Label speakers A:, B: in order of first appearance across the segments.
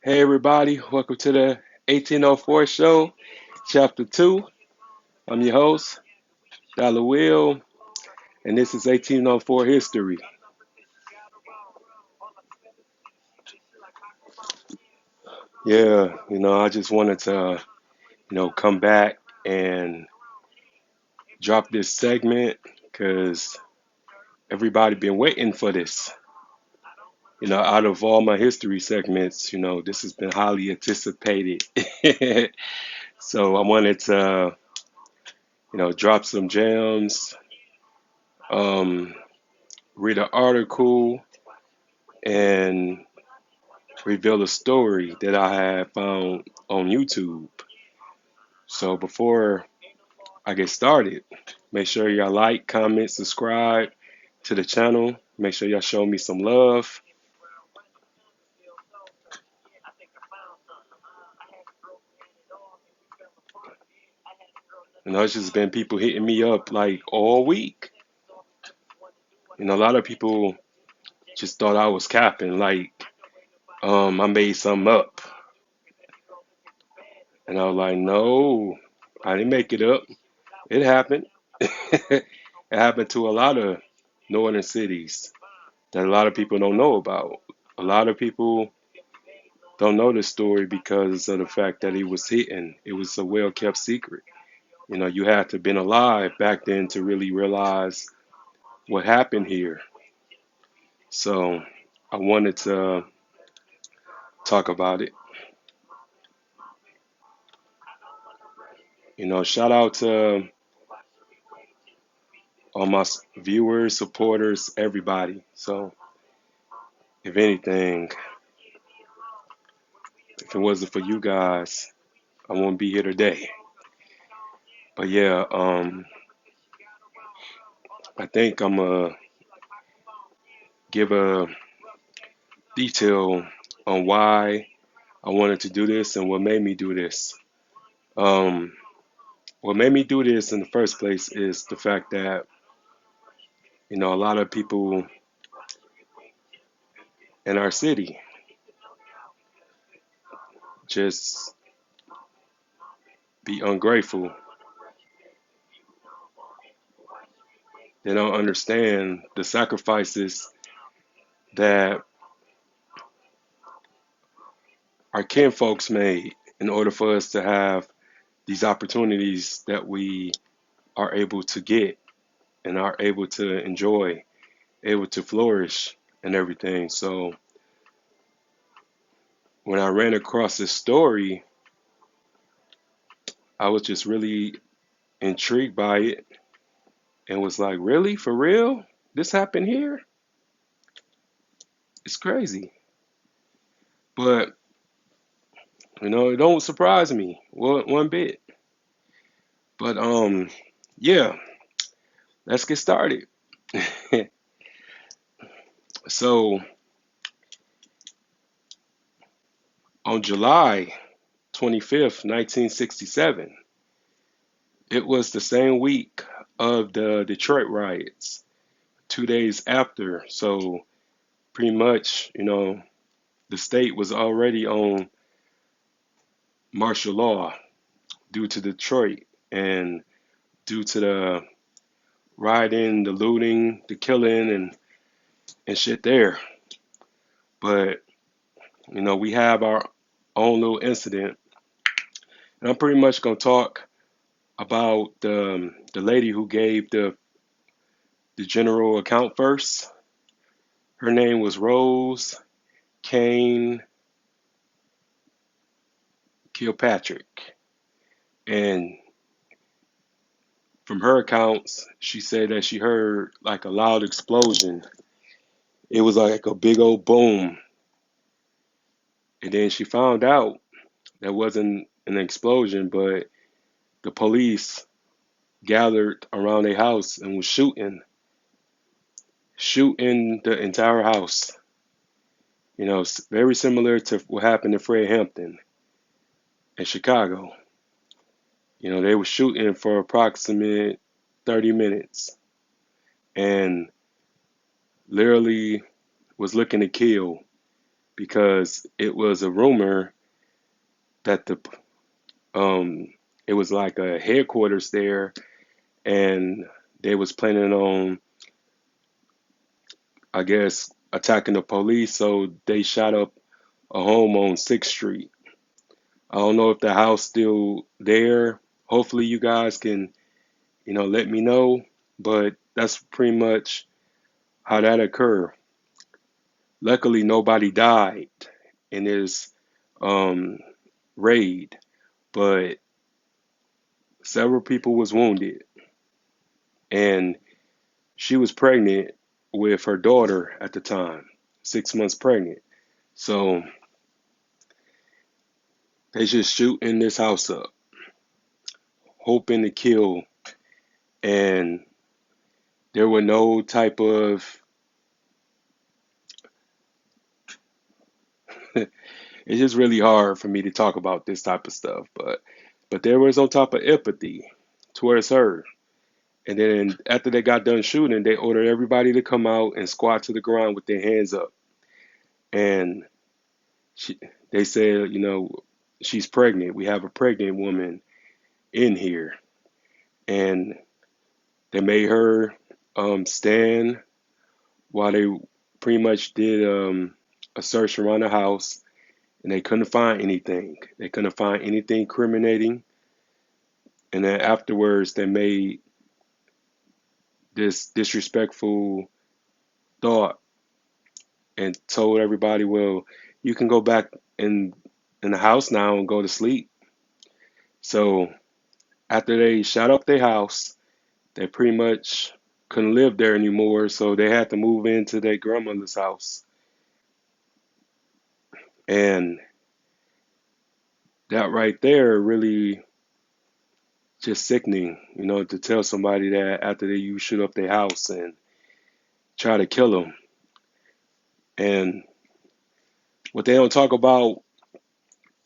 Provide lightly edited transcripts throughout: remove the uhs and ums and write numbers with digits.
A: Hey everybody, welcome to the 1804 show, chapter 2. I'm your host, Dollar Will, and this is 1804 history. Yeah, I just wanted to, come back and drop this segment because everybody been waiting for this. Out of all my history segments, this has been highly anticipated. So I wanted to, drop some gems, um, read an article, and reveal a story that I had found on YouTube. So before I get started, make sure y'all like, comment, subscribe to the channel. Make sure y'all show me some love. It's just been people hitting me up like all week. A lot of people just thought I was capping, like I made something up. And I was like, no, I didn't make it up. It happened. It happened to a lot of northern cities that a lot of people don't know about. A lot of people don't know this story because of the fact that he was hidden. It was a well kept secret. You had to have been alive back then to really realize what happened here. So I wanted to talk about it. Shout out to all my viewers, supporters, everybody. So if anything, if it wasn't for you guys, I wouldn't be here today. But yeah, I think I'm gonna give a detail on why I wanted to do this and what made me do this. Um, what made me do this in the first place is the fact that, a lot of people in our city just be ungrateful. They don't understand the sacrifices that our kinfolks made in order for us to have these opportunities that we are able to get and are able to enjoy, able to flourish and everything. So when I ran across this story, I was just really intrigued by it and was like, really? For real? This happened here? It's crazy. But, it don't surprise me one bit. But yeah, let's get started. So on July 25th, 1967, it was the same week of the Detroit riots, 2 days after. So pretty much, the state was already on martial law due to Detroit and due to the rioting, the looting, the killing, and shit there. But, we have our own little incident. And I'm pretty much going to talk about the lady who gave the general account first. Her name was Rose Kane Kilpatrick. And from her accounts, she said that she heard like a loud explosion. It was like a big old boom. And then she found out that wasn't an explosion, but the police gathered around a house and was shooting the entire house. Very similar to what happened to Fred Hampton in Chicago. They were shooting for approximate 30 minutes and literally was looking to kill because it was a rumor that um it was like a headquarters there, and they was planning on, I guess, attacking the police, so they shot up a home on 6th Street. I don't know if the house still there. Hopefully you guys can, let me know, but that's pretty much how that occurred. Luckily nobody died in this um raid, but several people was wounded, and she was pregnant with her daughter at the time, 6 months pregnant. So they just shooting this house up, hoping to kill, and there were no type of it's just really hard for me to talk about this type of stuff, but there was no type of empathy towards her. And then after they got done shooting, they ordered everybody to come out and squat to the ground with their hands up. And she, they said, she's pregnant. We have a pregnant woman in here. And they made her stand while they pretty much did a search around the house, and they couldn't find anything. They couldn't find anything incriminating. And then afterwards, they made this disrespectful thought and told everybody, well, you can go back in the house now and go to sleep. So after they shot up their house, they pretty much couldn't live there anymore, so they had to move into their grandmother's house. And that right there really just sickening, to tell somebody that after you shoot up their house and try to kill them. And what they don't talk about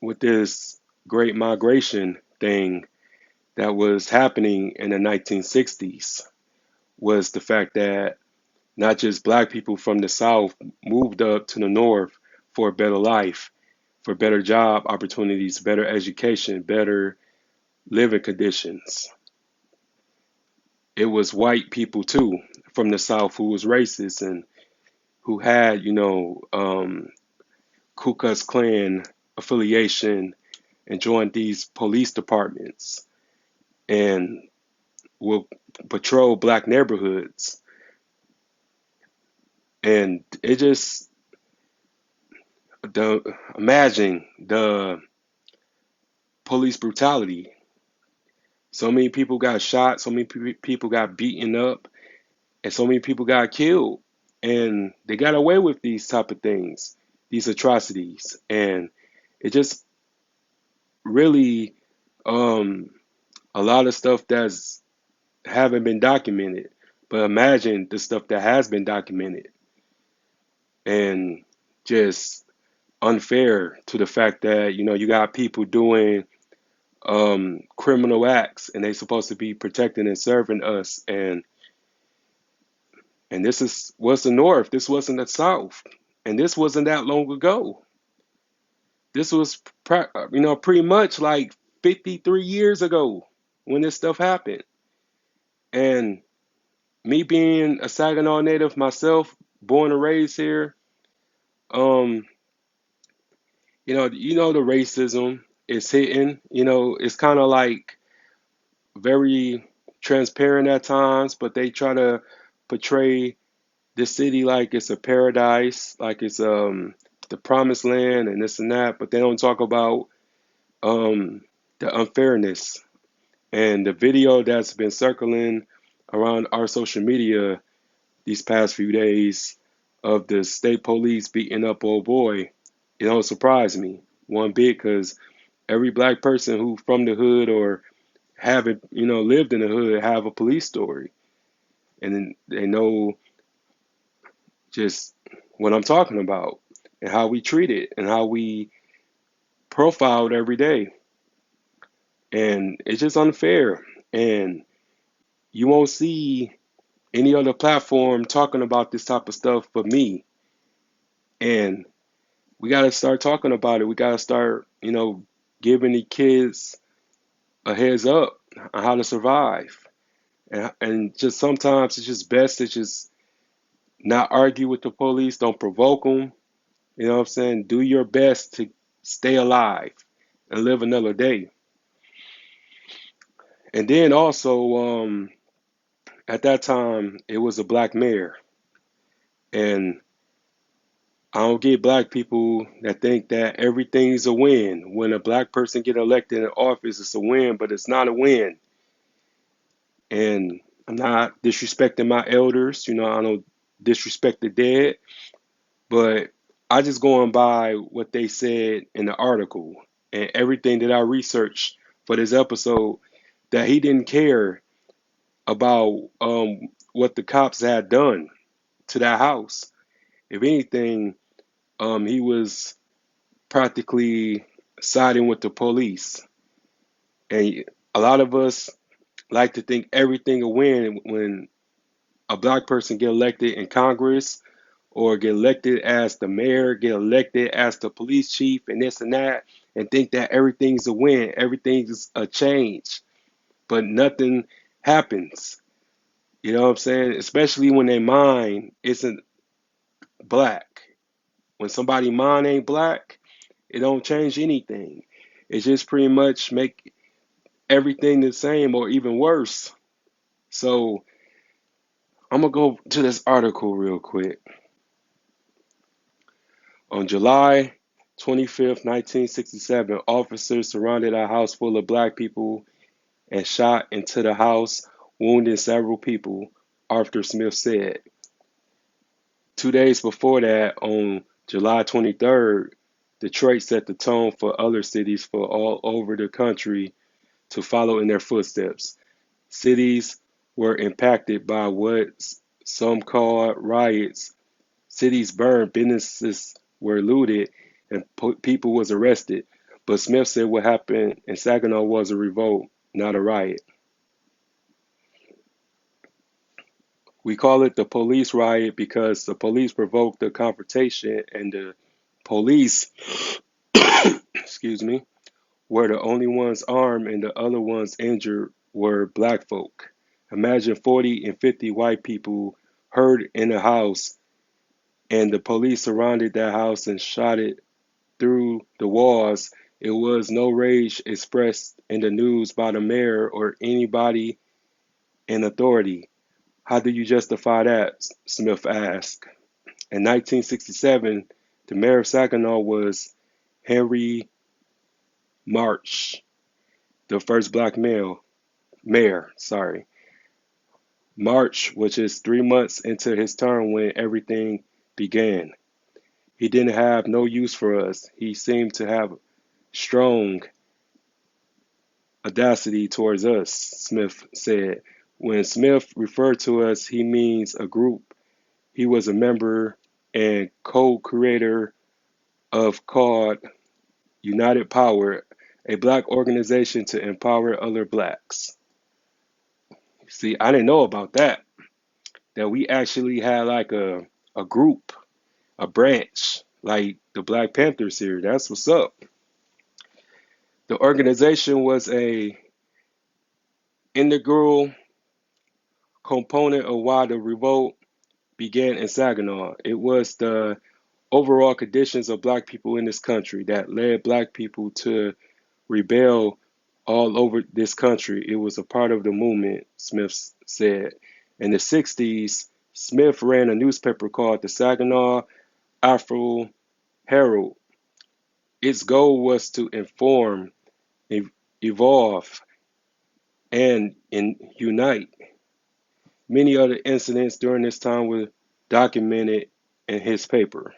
A: with this great migration thing that was happening in the 1960s was the fact that not just black people from the South moved up to the North for a better life, for better job opportunities, better education, better living conditions. It was white people too from the South who was racist and who had, Ku Klux Klan affiliation and joined these police departments and will patrol black neighborhoods. And it just imagine the police brutality. So many people got shot, so many people got beaten up, and so many people got killed. And they got away with these type of things, these atrocities. And it just really a lot of stuff that's haven't been documented. But imagine the stuff that has been documented and just unfair to the fact that, you got people doing criminal acts and they supposed to be protecting and serving us, and was the North. This wasn't the South, and this wasn't that long ago. This was pretty much like 53 years ago when this stuff happened. And me being a Saginaw native myself, born and raised here, um the racism is hitting. It's kind of like very transparent at times, but they try to portray the city like it's a paradise, like it's the promised land and this and that, but they don't talk about um the unfairness. And the video that's been circling around our social media these past few days of the state police beating up old boy, it don't surprise me one bit, because every black person who from the hood or haven't lived in the hood have a police story, and they know just what I'm talking about and how we treat it and how we profiled every day. And it's just unfair. And you won't see any other platform talking about this type of stuff but me. And we got to start talking about it. We got to start, giving the kids a heads up on how to survive. And just sometimes it's just best to just not argue with the police. Don't provoke them. You know what I'm saying? Do your best to stay alive and live another day. And then also, at that time, it was a black mayor. And I don't get black people that think that everything is a win. When a black person get elected in office, it's a win, but it's not a win. And I'm not disrespecting my elders. I don't disrespect the dead, but I just going by what they said in the article and everything that I researched for this episode, that he didn't care about what the cops had done to that house. If anything, he was practically siding with the police. And a lot of us like to think everything a win when a black person get elected in Congress or get elected as the mayor, get elected as the police chief and this and that, and think that everything's a win, everything's a change, but nothing happens. You know what I'm saying? Especially when their mind isn't black. When somebody's mind ain't black, it don't change anything. It just pretty much make everything the same or even worse. So I'm gonna go to this article real quick. On July 25th, 1967, officers surrounded a house full of black people and shot into the house, wounding several people, Arthur Smith said. 2 days before that, on July 23rd, Detroit set the tone for other cities for all over the country to follow in their footsteps. Cities were impacted by what some call riots. Cities burned, businesses were looted, and people was arrested. But Smith said what happened in Saginaw was a revolt, not a riot. We call it the police riot because the police provoked the confrontation, and the police, excuse me, were the only ones armed and the other ones injured were black folk. Imagine 40 and 50 white people hurt in a house and the police surrounded that house and shot it through the walls. It was no rage expressed in the news by the mayor or anybody in authority. How do you justify that? Smith asked. In 1967, the mayor of Saginaw was Henry March, the first black mayor. March was just 3 months into his term when everything began. He didn't have no use for us. He seemed to have strong audacity towards us, Smith said. When Smith referred to us, he means a group. He was a member and co-creator of called United Power, a black organization to empower other blacks. See, I didn't know about that we actually had like a group, a branch, like the Black Panthers here. That's what's up. The organization was a integral component of why the revolt began in Saginaw. It was the overall conditions of black people in this country that led black people to rebel all over this country. It was a part of the movement, Smith said. In the 60s, Smith ran a newspaper called the Saginaw Afro Herald. Its goal was to inform, evolve, and unite. Many other incidents during this time were documented in his paper.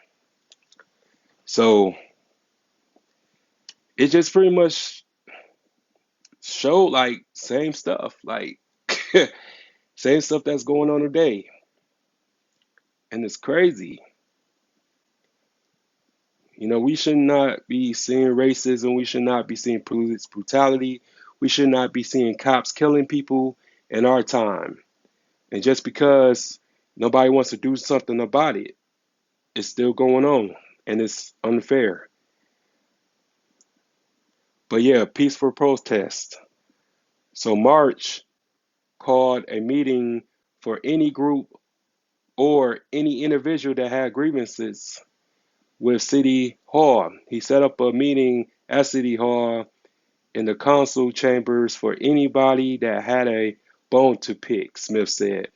A: So it just pretty much showed like same stuff, like same stuff that's going on today. And it's crazy. We should not be seeing racism. We should not be seeing police brutality. We should not be seeing cops killing people in our time. And just because nobody wants to do something about it, it's still going on. and it's unfair. But yeah, peaceful protest. So March called a meeting for any group or any individual that had grievances with City Hall. He set up a meeting at City Hall in the council chambers for anybody that had a bone to pick, Smith said.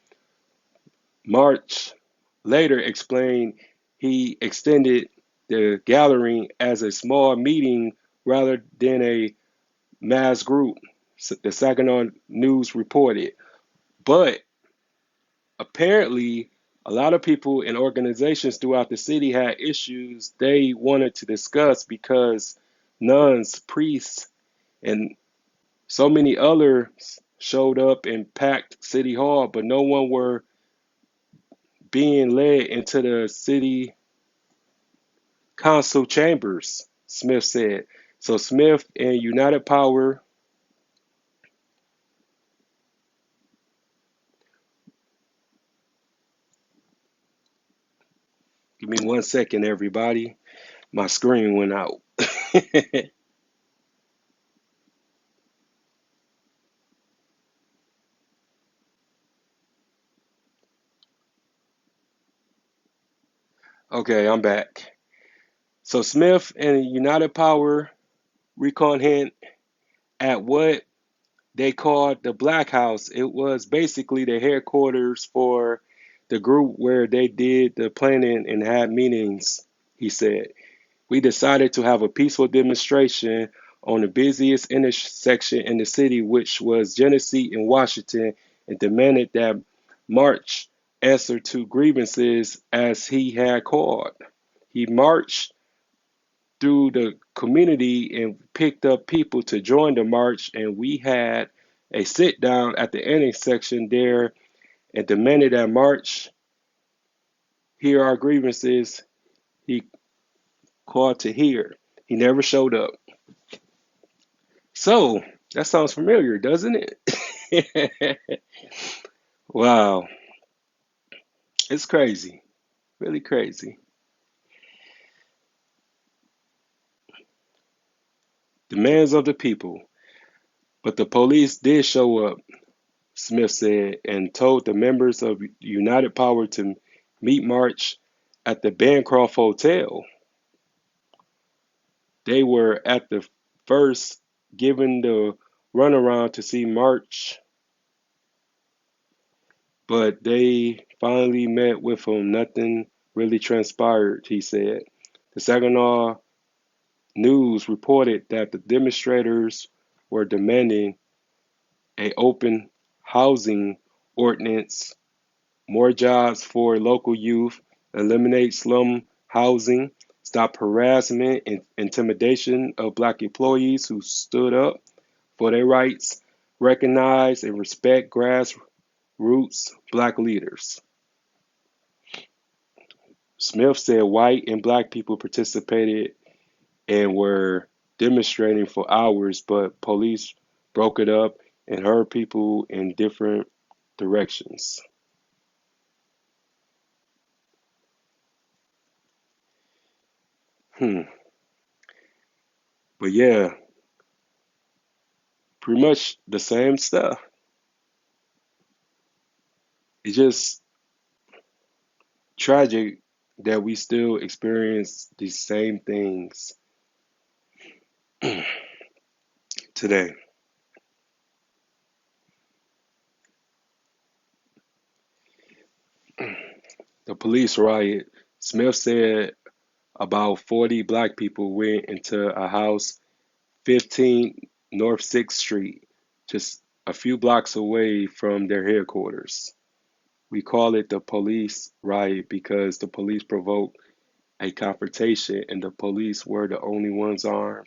A: March later explained he extended the gathering as a small meeting rather than a mass group, the Saginaw News reported. But apparently, a lot of people and organizations throughout the city had issues they wanted to discuss because nuns, priests, and so many others showed up and packed City Hall, but no one were being led into the city council chambers, Smith said. So Smith and United Power give me 1 second, everybody. My screen went out. Okay, I'm back. So Smith and United Power reconvene at what they called the Black House. It was basically the headquarters for the group where they did the planning and had meetings, he said. We decided to have a peaceful demonstration on the busiest intersection in the city, which was Genesee and Washington, and demanded that March answer to grievances as he had called. He marched through the community and picked up people to join the march, and we had a sit down at the intersection there and demanded that March hear our grievances. He called to hear. He never showed up. So that sounds familiar, doesn't it? Wow, it's crazy, really crazy. Demands of the people. But the police did show up, Smith said, and told the members of United Power to meet March at the Bancroft Hotel. They were at the first given the runaround to see March, but they finally met with him. Nothing really transpired, he said. The Saginaw News reported that the demonstrators were demanding a open housing ordinance, more jobs for local youth, eliminate slum housing, stop harassment and intimidation of black employees who stood up for their rights, recognize and respect grassroots black leaders. Smith said white and black people participated and were demonstrating for hours, but police broke it up and herd people in different directions. Hmm. But yeah, pretty much the same stuff. It's just tragic that we still experience these same things today. The police riot. Smith said about 40 black people went into a house 15 North 6th Street, just a few blocks away from their headquarters. We call it the police riot because the police provoked a confrontation and the police were the only ones armed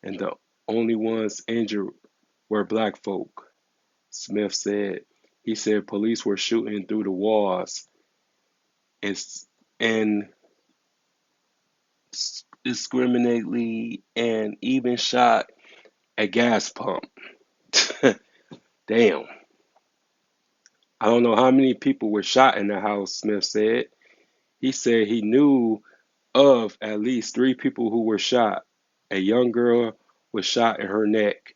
A: and the only ones injured were black folk, Smith said. He said police were shooting through the walls and, and discriminately and even shot a gas pump. Damn. I don't know how many people were shot in the house, Smith said. He said he knew of at least three people who were shot. A young girl was shot in her neck.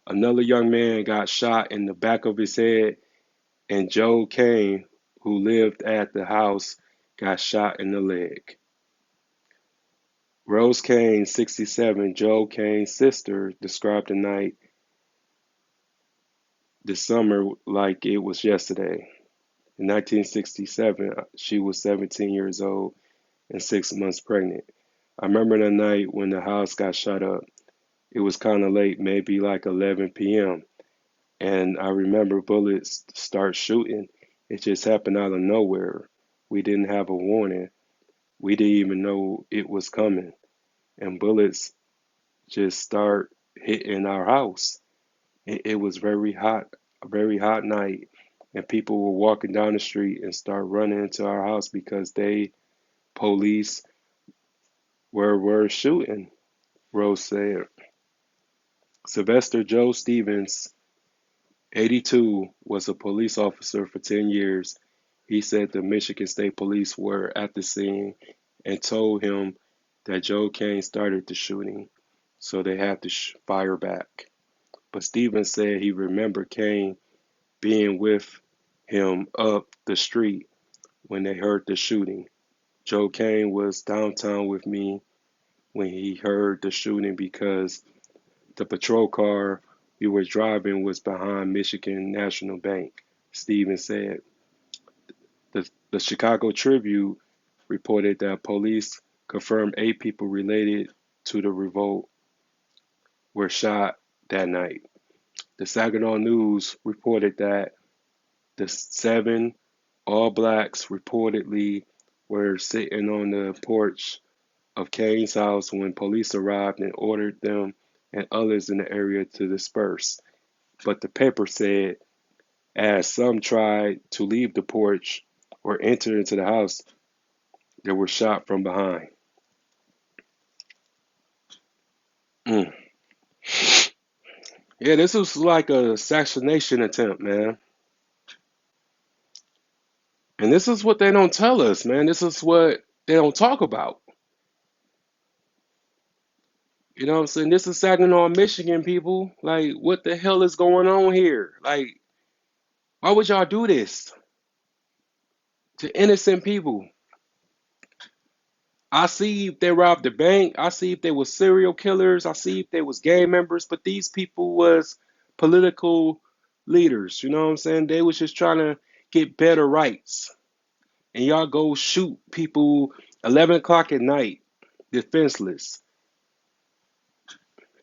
A: Another young man got shot in the back of his head, and Joe Kane, who lived at the house, got shot in the leg. Rose Kane, 67, Joe Kane's sister, described the night this summer like it was yesterday. In 1967, she was 17 years old and 6 months pregnant. I remember the night when the house got shot up. It was kind of late, maybe like 11 p.m. And I remember bullets start shooting. It just happened out of nowhere. We didn't have a warning. We didn't even know it was coming. And bullets just start hitting our house. It was very hot, a very hot night. And people were walking down the street and start running into our house because police, were shooting, Rose said. Sylvester Joe Stevens, 82, was a police officer for 10 years. He said the Michigan State Police were at the scene and told him that Joe Kane started the shooting, so they had to fire back. But Stevens said he remembered Kane being with him up the street when they heard the shooting. Joe Kane was downtown with me when he heard the shooting because the patrol car we were driving was behind Michigan National Bank, Stevens said. The Chicago Tribune reported that police confirmed 8 people related to the revolt were shot that night. The Saginaw News reported that the 7 all blacks reportedly were sitting on the porch of Kane's house when police arrived and ordered them and others in the area to disperse. But the paper said as some tried to leave the porch or enter into the house, they were shot from behind. Mm. Yeah, this was like a assassination attempt, man. And this is what they don't tell us, man. This is what they don't talk about. You know what I'm saying? This is Saginaw, Michigan, people. Like, what the hell is going on here? Like, why would y'all do this to innocent people? I see if they robbed the bank. I see if they were serial killers. I see if they was gang members. But these people was political leaders. You know what I'm saying? They was just trying to get better rights. And y'all go shoot people 11 o'clock at night, defenseless.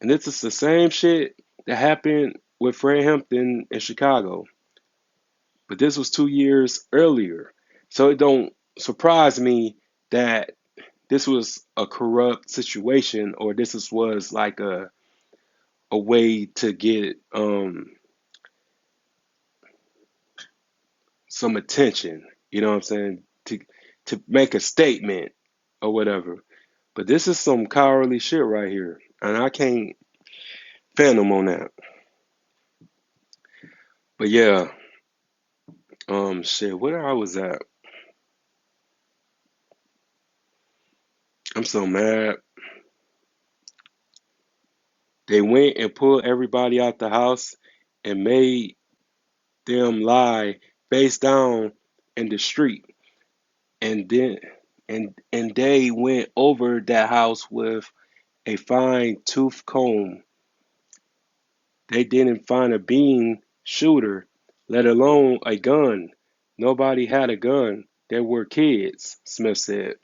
A: And this is the same shit that happened with Fred Hampton in Chicago. But this was 2 years earlier. So it don't surprise me that this was a corrupt situation or was like a way to get some attention, you know what I'm saying? To make a statement or whatever. But this is some cowardly shit right here. And I can't fathom on that. But yeah, shit, where I was at. I'm so mad. They went and pulled everybody out the house and made them lie face down in the street. And then and they went over that house with a fine tooth comb. They didn't find a bean shooter, let alone a gun. Nobody had a gun. There were kids, Smith said.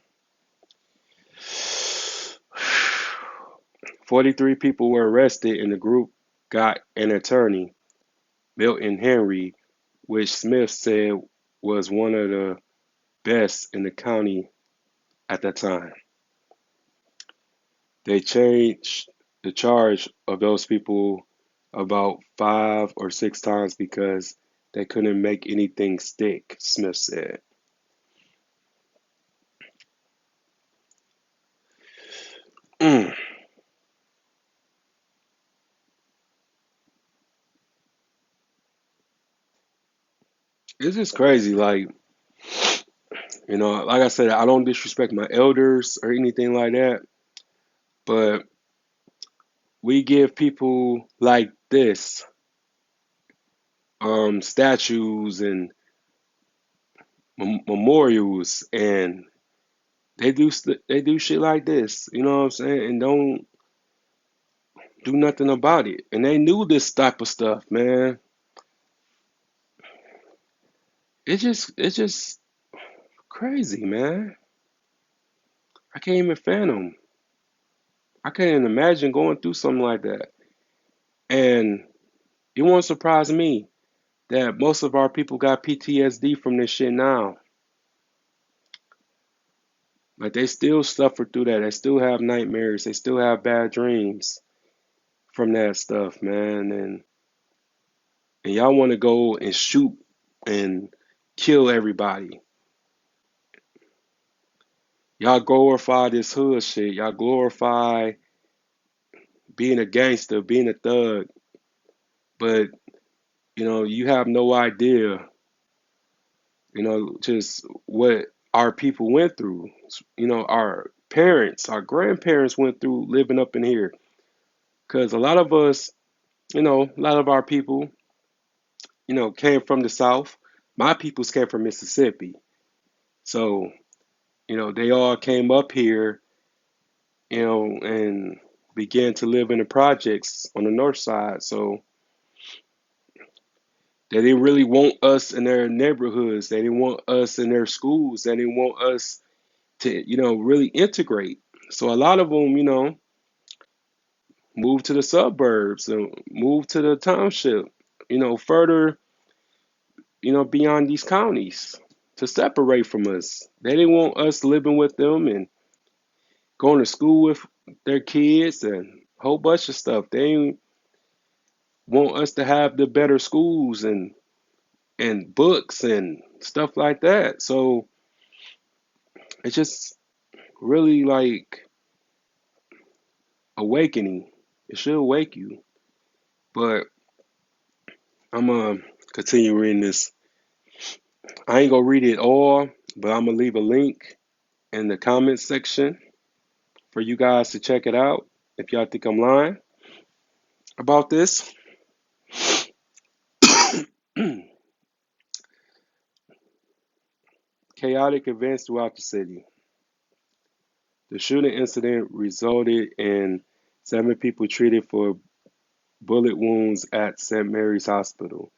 A: 43 people were arrested and the group got an attorney, Milton Henry, which Smith said was one of the best in the county at that time. They changed the charge of those people about 5 or 6 times because they couldn't make anything stick, Smith said. Mm. This is crazy. Like, Like I said, I don't disrespect my elders or anything like that, but we give people like this statues and memorials, and they do shit like this. You know what I'm saying? And don't do nothing about it. And they knew this type of stuff, man. It's just crazy, man. I can't even fathom. I can't even imagine going through something like that. And it won't surprise me that most of our people got PTSD from this shit now. Like they still suffer through that. They still have nightmares. They still have bad dreams from that stuff, man. And y'all want to go and shoot and kill everybody. Y'all glorify this hood shit. Y'all glorify being a gangster, being a thug, but you have no idea, just what our people went through. Our parents, our grandparents went through living up in here. Because a lot of us, a lot of our people, came from the South. My peoples came from Mississippi. So, they all came up here, and began to live in the projects on the north side. So they didn't really want us in their neighborhoods. They didn't want us in their schools. They didn't want us to, really integrate. So a lot of them, moved to the suburbs and moved to the township, further, beyond these counties to separate from us. They didn't want us living with them and going to school with their kids and a whole bunch of stuff. They didn't want us to have the better schools and books and stuff like that. So it's just really like awakening. It should wake you. But I'm gonna continue reading this. I ain't gonna read it all, but I'm gonna leave a link in the comments section for you guys to check it out if y'all think I'm lying about this. Chaotic events throughout the city. The shooting incident resulted in 7 people treated for bullet wounds at St. Mary's Hospital.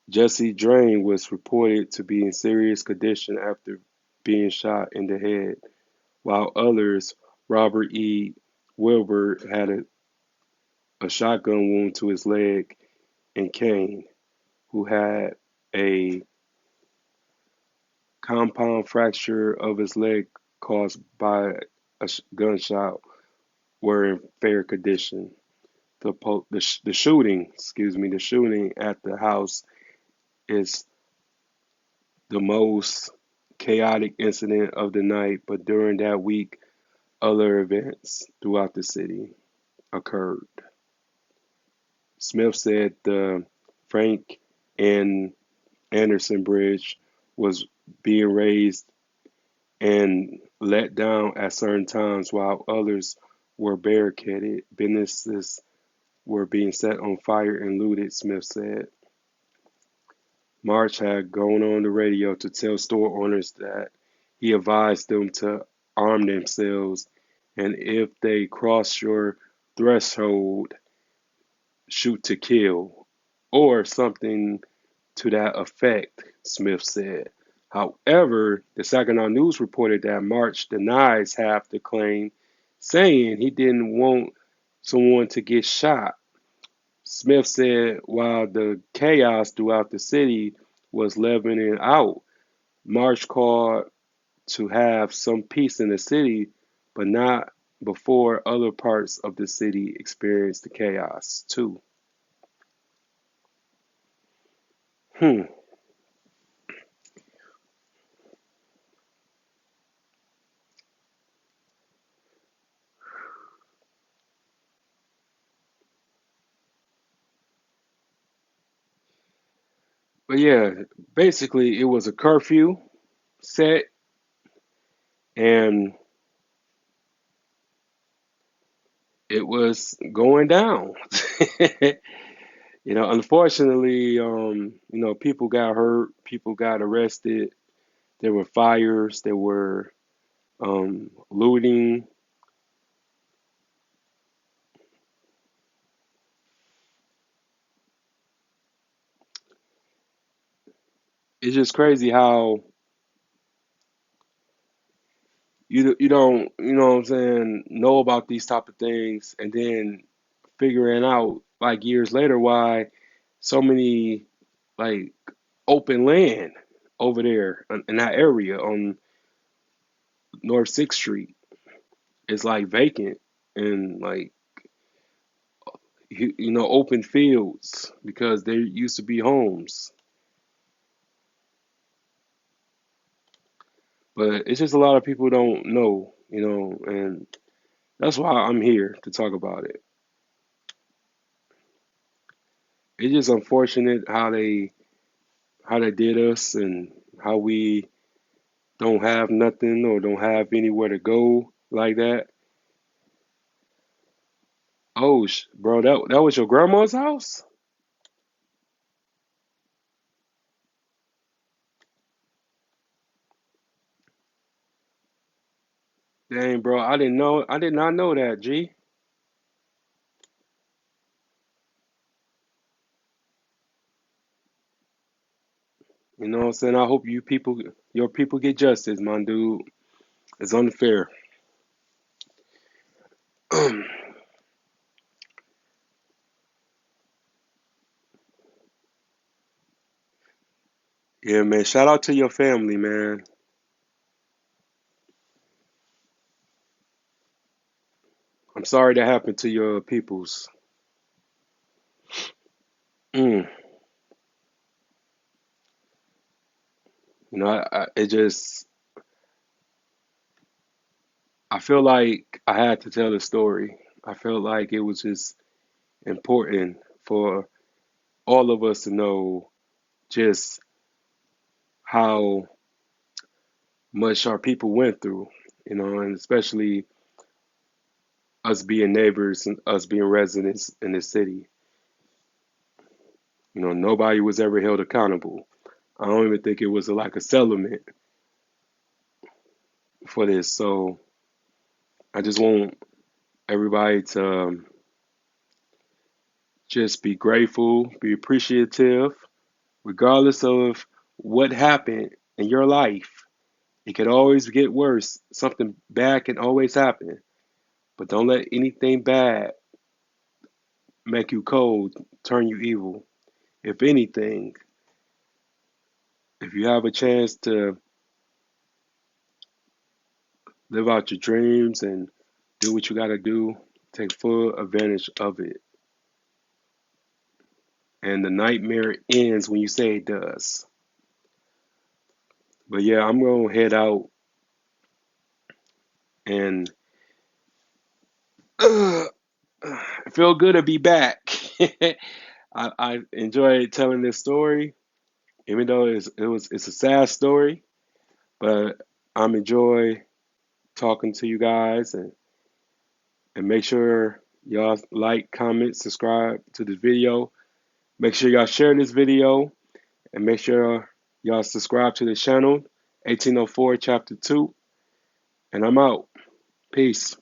A: Jesse Drain was reported to be in serious condition after being shot in the head, while others, Robert E. Wilbur, had a shotgun wound to his leg, and Kane, who had a compound fracture of his leg caused by a gunshot, were in fair condition. The shooting, the shooting at the house is the most chaotic incident of the night, but during that week, other events throughout the city occurred. Smith said the Frank and Anderson Bridge was being raised and let down at certain times while others were barricaded. Businesses were being set on fire and looted, Smith said. March had gone on the radio to tell store owners that he advised them to arm themselves and if they cross your threshold, shoot to kill, or something to that effect, Smith said. However, the Saginaw News reported that March denies half the claim, saying he didn't want someone to get shot. Smith said while the chaos throughout the city was leveling out, March called to have some peace in the city, but not before other parts of the city experienced the chaos too. Hmm. But yeah, basically it was a curfew. set, and it was going down. Unfortunately, people got hurt, people got arrested. There were fires, there were looting. It's just crazy how you don't, what I'm saying, know about these type of things, and then figuring out like years later why so many like open land over there in that area on North Sixth Street is like vacant, and like open fields because there used to be homes. But it's just a lot of people don't know, and that's why I'm here to talk about it. It's just unfortunate how they did us, and how we don't have nothing or don't have anywhere to go like that. Oh, bro, that was your grandma's house? Dang, bro, I didn't know. I did not know that, G. You know what I'm saying? I hope your people get justice, my dude. It's unfair. Yeah, man. Shout out to your family, man. I'm sorry that happened to your peoples. Mm. It just, I feel like I had to tell the story. I felt like it was just important for all of us to know just how much our people went through, and especially us being neighbors and us being residents in this city. Nobody was ever held accountable. I don't even think it was like a settlement for this. So I just want everybody to just be grateful, be appreciative, regardless of what happened in your life. It could always get worse. Something bad can always happen. But don't let anything bad make you cold, turn you evil. If anything, if you have a chance to live out your dreams and do what you got to do, take full advantage of it. And the nightmare ends when you say it does. But yeah, I'm going to head out, and uh, I feel good to be back. I enjoyed telling this story, even though it's a sad story, but I'm enjoy talking to you guys, and make sure y'all like, comment, subscribe to this video. Make sure y'all share this video, and make sure y'all subscribe to the channel, 1804 Chapter 2. And I'm out. Peace.